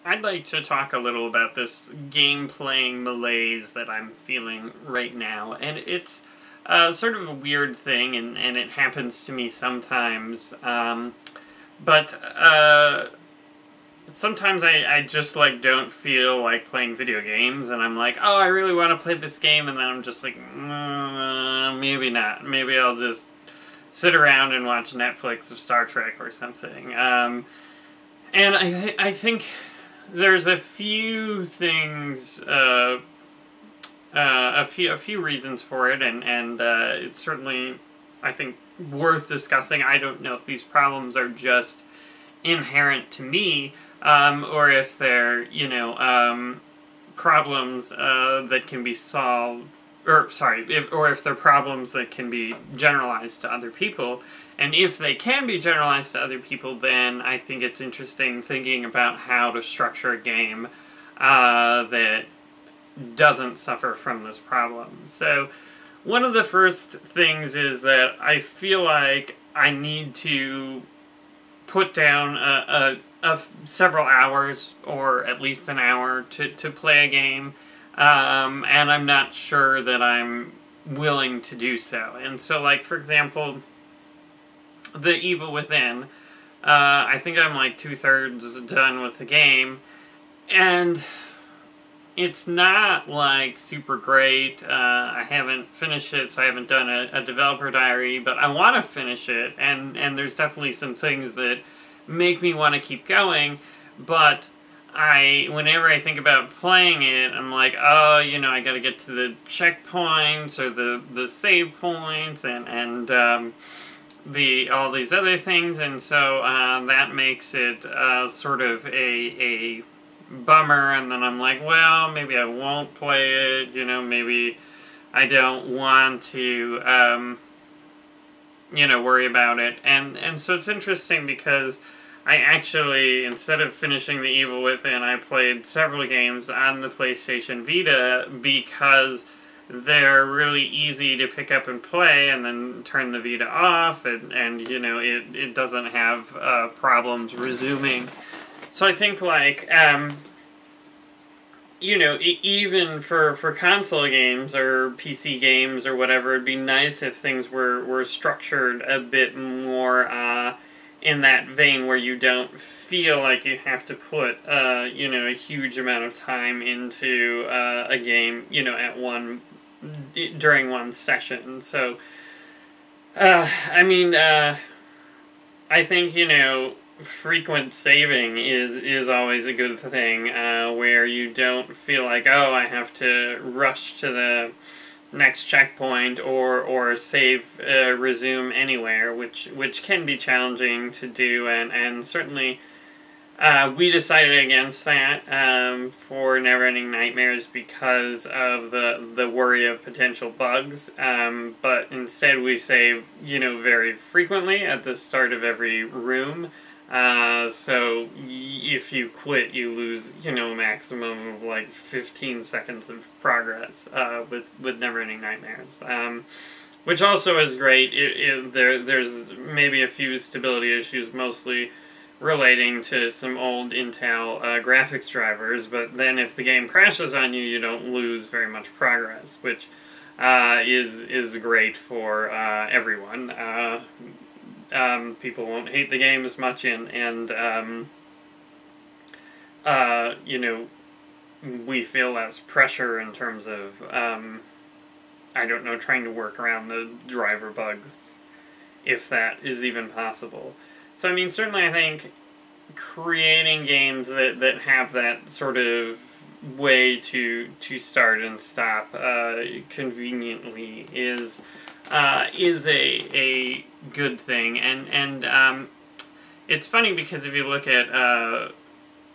I'd like to talk a little about this game-playing malaise that I'm feeling right now, and it's sort of a weird thing, and it happens to me sometimes, but sometimes I just, like, don't feel like playing video games, and I'm like, oh, I really want to play this game, and then I'm just like, maybe not. Maybe I'll just sit around and watch Netflix or Star Trek or something. And I think there's a few things, a few reasons for it, and it's certainly, I think, worth discussing. I don't know if these problems are just inherent to me, or if they're, problems that can be solved, or sorry, if they're problems that can be generalized to other people. And if they can be generalized to other people, then I think it's interesting thinking about how to structure a game that doesn't suffer from this problem. So one of the first things is that I feel like I need to put down several hours, or at least an hour, to play a game, and I'm not sure that I'm willing to do so. And so, like, for example, The Evil Within, I think I'm like 2/3 done with the game, and it's not like super great. I haven't finished it, so I haven't done a developer diary, but I want to finish it, and there's definitely some things that make me want to keep going, but whenever I think about playing it, I'm like, oh, I gotta get to the checkpoints, or the save points, and all these other things, and so that makes it sort of a bummer, and then I'm like, well, maybe I won't play it, maybe I don't want to, worry about it, and so it's interesting because I actually, instead of finishing The Evil Within, I played several games on the PlayStation Vita because they're really easy to pick up and play, and then turn the Vita off, and it doesn't have problems resuming. So I think, like, even for console games or PC games or whatever, it'd be nice if things were structured a bit more in that vein, where you don't feel like you have to put a huge amount of time into a game during one session. So I think frequent saving is always a good thing, where you don't feel like, oh, I have to rush to the next checkpoint or save resume anywhere, which can be challenging to do, and certainly we decided against that for Neverending Nightmares because of the worry of potential bugs, but instead we save very frequently at the start of every room. So if you quit, you lose, a maximum of like 15 seconds of progress, with Neverending Nightmares. Which also is great. There's maybe a few stability issues, mostly relating to some old Intel graphics drivers, but then if the game crashes on you, you don't lose very much progress, which is great for everyone. People won't hate the game as much, and we feel less pressure in terms of, trying to work around the driver bugs, if that is even possible. So, certainly I think creating games that have that sort of way to start and stop conveniently is a good thing, and it's funny because if you look at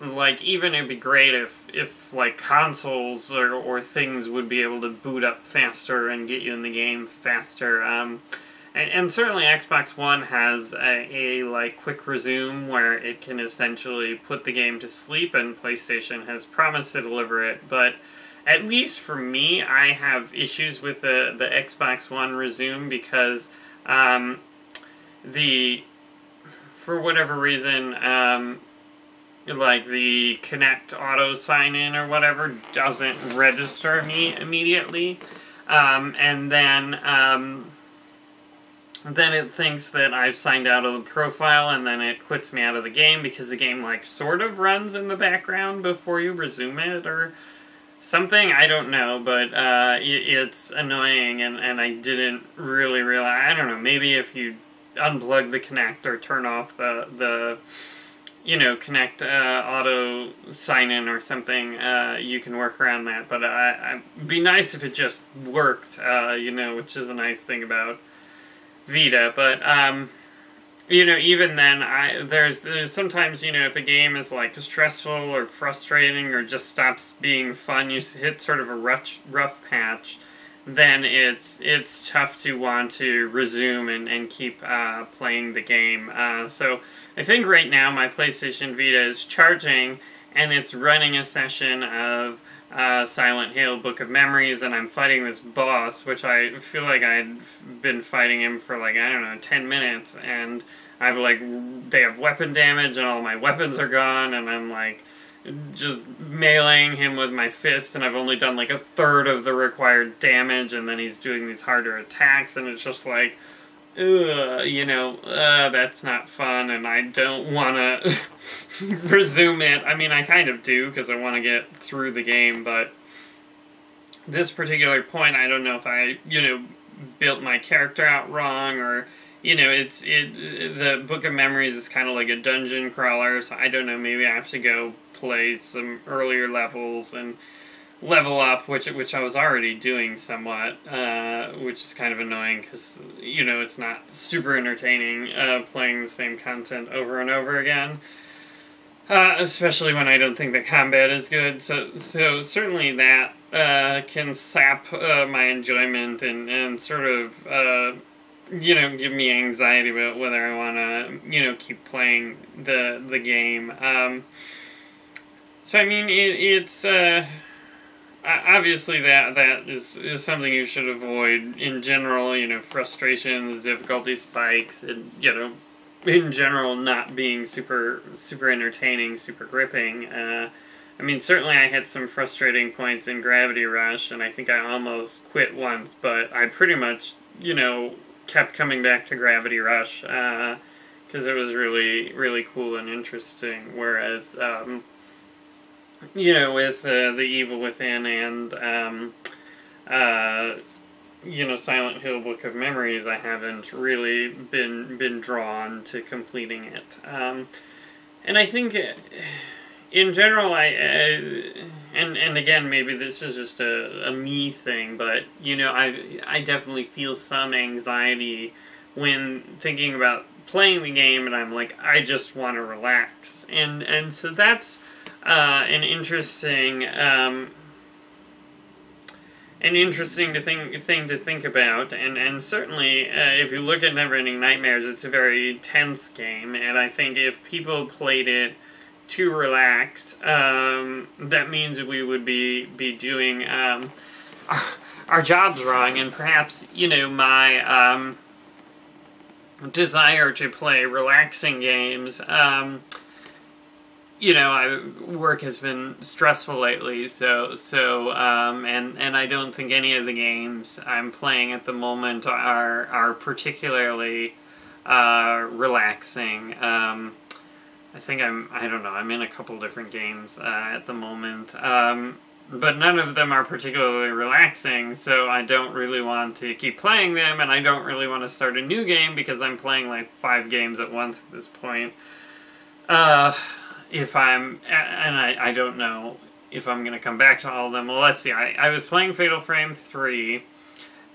like, even it'd be great if like consoles or things would be able to boot up faster and get you in the game faster, and certainly Xbox One has a like quick resume where it can essentially put the game to sleep, and PlayStation has promised to deliver it, but at least for me, I have issues with the Xbox One resume because for whatever reason, like the Connect auto sign-in or whatever doesn't register me immediately. And then it thinks that I've signed out of the profile, and then it quits me out of the game because the game, like, sort of runs in the background before you resume it or something. I don't know, but it's annoying, and I didn't really realize. I don't know, maybe if you unplug the Connect or turn off the Connect auto sign-in or something, you can work around that. But it'd be nice if it just worked, which is a nice thing about Vita. But even then, there's sometimes, if a game is like stressful or frustrating or just stops being fun, you hit sort of a rough patch, then it's tough to want to resume and keep playing the game. So I think right now my PlayStation Vita is charging, and it's running a session of Silent Hill Book of Memories, and I'm fighting this boss, which I feel like I'd been fighting him for 10 minutes, and they have weapon damage, and all my weapons are gone, and I'm just meleeing him with my fist, and I've only done a third of the required damage, and then he's doing these harder attacks, and it's just that's not fun, and I don't want to resume it. I mean, I kind of do, because I want to get through the game, but this particular point, I don't know if I, built my character out wrong, or, the Book of Memories is kind of like a dungeon crawler, so I don't know, maybe I have to go play some earlier levels and level up, which I was already doing somewhat, which is kind of annoying because, it's not super entertaining playing the same content over and over again, especially when I don't think the combat is good. So certainly that can sap my enjoyment and sort of, give me anxiety about whether I want to, keep playing the game. So, I mean, it's obviously that is something you should avoid in general, frustrations, difficulty spikes, and, in general not being super entertaining, super gripping. I mean, certainly I had some frustrating points in Gravity Rush, and I think I almost quit once, but I pretty much, kept coming back to Gravity Rush, because it was really, really cool and interesting, whereas, with The Evil Within and, Silent Hill Book of Memories, I haven't really been drawn to completing it. And I think, in general, and again, maybe this is just a me thing, but, I definitely feel some anxiety when thinking about playing the game, and I'm like, I just want to relax. And so that's an interesting thing to think about, and certainly if you look at Neverending Nightmares, it's a very tense game, and I think if people played it too relaxed, that means that we would be doing our jobs wrong, and perhaps my desire to play relaxing games. Work has been stressful lately, so and I don't think any of the games I'm playing at the moment are particularly relaxing. I think I'm in a couple different games at the moment, but none of them are particularly relaxing, so I don't really want to keep playing them, and I don't really want to start a new game because I'm playing 5 games at once at this point. I don't know if I'm going to come back to all of them. Well, let's see. I was playing Fatal Frame 3,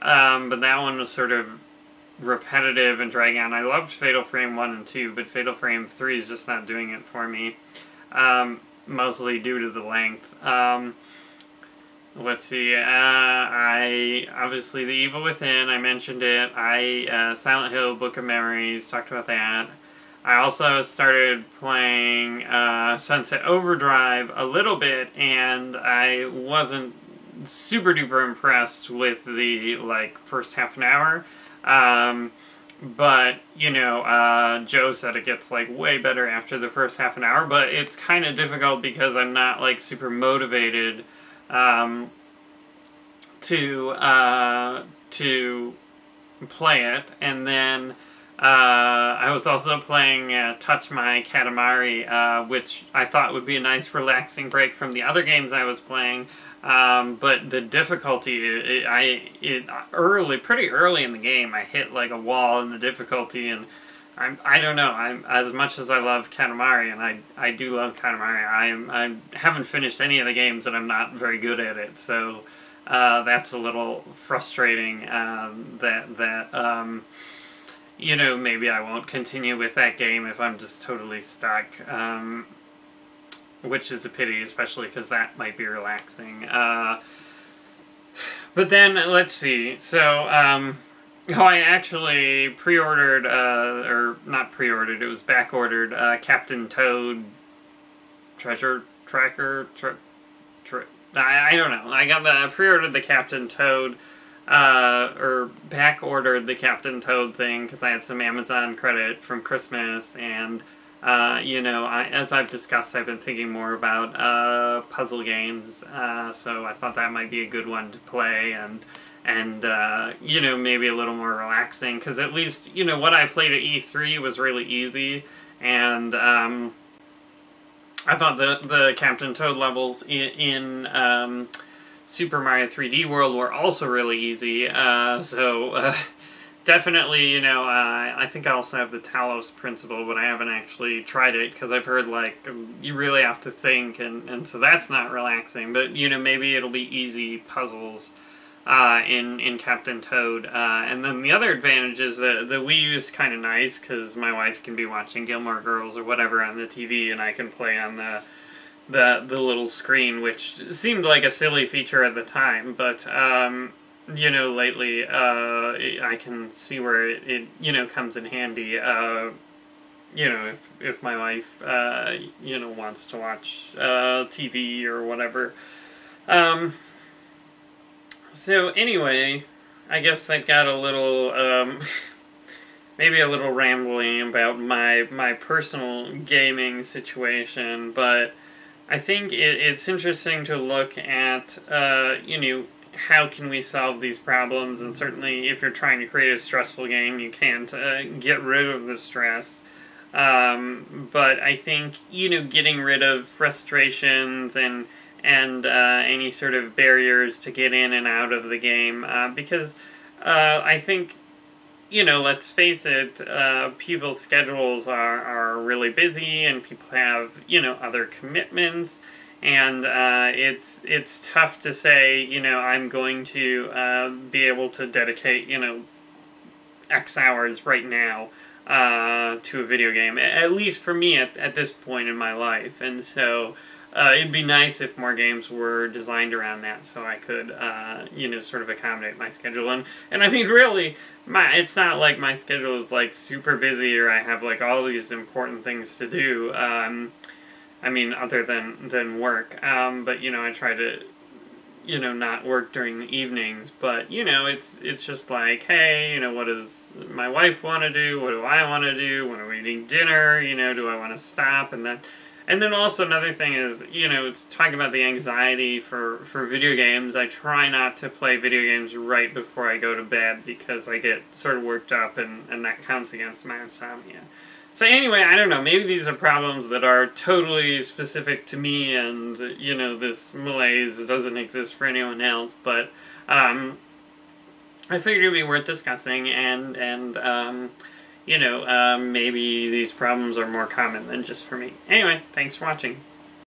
but that one was sort of repetitive and dragging on. I loved Fatal Frame 1 and 2, but Fatal Frame 3 is just not doing it for me, mostly due to the length. Let's see. Obviously, The Evil Within, I mentioned it. Silent Hill Book of Memories, talked about that. I also started playing Sunset Overdrive a little bit, and I wasn't super duper impressed with the first half an hour. But, you know, Joe said it gets, like, way better after the first half an hour, but it's kind of difficult because I'm not, like, super motivated to play it. And then I was also playing Touch My Katamari, which I thought would be a nice relaxing break from the other games I was playing. But the difficulty, pretty early in the game, I hit like a wall in the difficulty, and I don't know. As much as I love Katamari, and I do love Katamari, I haven't finished any of the games, and I'm not very good at it. So that's a little frustrating. You know, maybe I won't continue with that game if I'm just totally stuck. Which is a pity, especially because that might be relaxing. But then, let's see. So, I actually pre-ordered, or not pre-ordered, it was back-ordered, Captain Toad Treasure Tracker? I don't know. I pre-ordered the Captain Toad, or back-ordered the Captain Toad thing, because I had some Amazon credit from Christmas, and you know, as I've discussed, I've been thinking more about puzzle games, so I thought that might be a good one to play, and you know, maybe a little more relaxing, because at least, you know, what I played at E3 was really easy, and I thought the Captain Toad levels in Super Mario 3D World were also really easy, so definitely, you know, I think I also have the Talos Principle, but I haven't actually tried it, because I've heard, like, you really have to think, and so that's not relaxing, but, you know, maybe it'll be easy puzzles in Captain Toad. And then the other advantage is that the Wii U is kind of nice, because my wife can be watching Gilmore Girls or whatever on the TV, and I can play on the little screen, which seemed like a silly feature at the time, but you know, lately, I can see where it you know, comes in handy, you know, if my wife, you know, wants to watch, TV or whatever. So anyway, I guess that got a little, maybe a little rambling about my personal gaming situation, but I think it's interesting to look at, you know, how can we solve these problems, and certainly if you're trying to create a stressful game, you can't get rid of the stress. But I think, you know, getting rid of frustrations and any sort of barriers to get in and out of the game, because I think, you know, let's face it, people's schedules are really busy, and people have, you know, other commitments. And it's tough to say, you know, I'm going to be able to dedicate, you know, X hours right now to a video game. At least for me at this point in my life. And so it'd be nice if more games were designed around that, so I could, you know, sort of accommodate my schedule. And I mean, really, it's not like my schedule is, like, super busy, or I have, like, all these important things to do. I mean, other than work, but, you know, I try to, you know, not work during the evenings, but, you know, it's just like, hey, you know, what does my wife want to do, what do I want to do, when are we eating dinner, you know, do I want to stop, and then also another thing is, you know, it's talking about the anxiety for video games. I try not to play video games right before I go to bed, because I get sort of worked up, and that counts against my insomnia. So anyway, I don't know, maybe these are problems that are totally specific to me, and, you know, this malaise doesn't exist for anyone else, but I figured it'd be worth discussing, and you know, maybe these problems are more common than just for me. Anyway, thanks for watching.